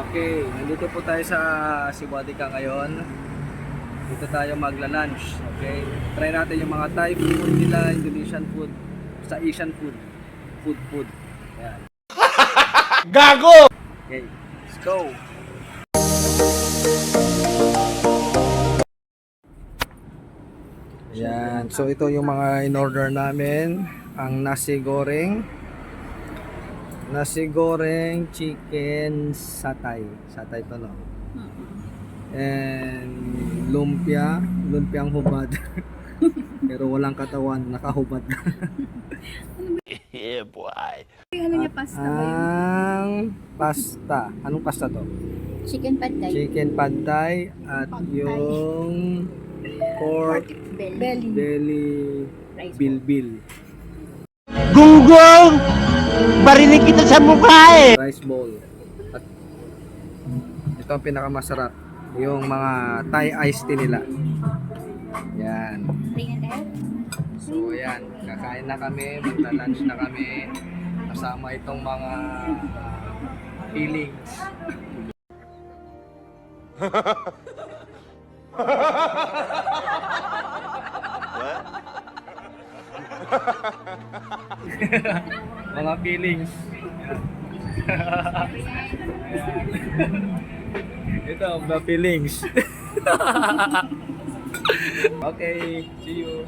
Okay, nandito po tayo sa Sibuadika ngayon. Dito tayo magla-lunch. Okay, try natin yung mga Thai food nila, Indonesian food, sa Asian food. Food. Ayan. Gago! Okay, let's go! Ayan, so ito yung mga in-order namin. Ang nasi goreng, chicken satay. Satay to, no? And lumpiang hubad. Pero walang katawan, nakahubad. Yeah, boy. Ano niya, pasta ba yun? Ang pasta. Anong pasta to? Chicken pad thai. Chicken pad thai at Pad thai. yung pork belly Rice bilbil. Gunggong! Barinig kita sa mukha eh! Rice bowl. At ito ang pinakamasarap. Yung mga Thai iced tea nila. Yan. Try na tayo? So yan, kakain na kami, magla-lunch na kami. Kasama itong mga feelings. Mga feelings. Yan. Ito, mga feelings. Okay, see you.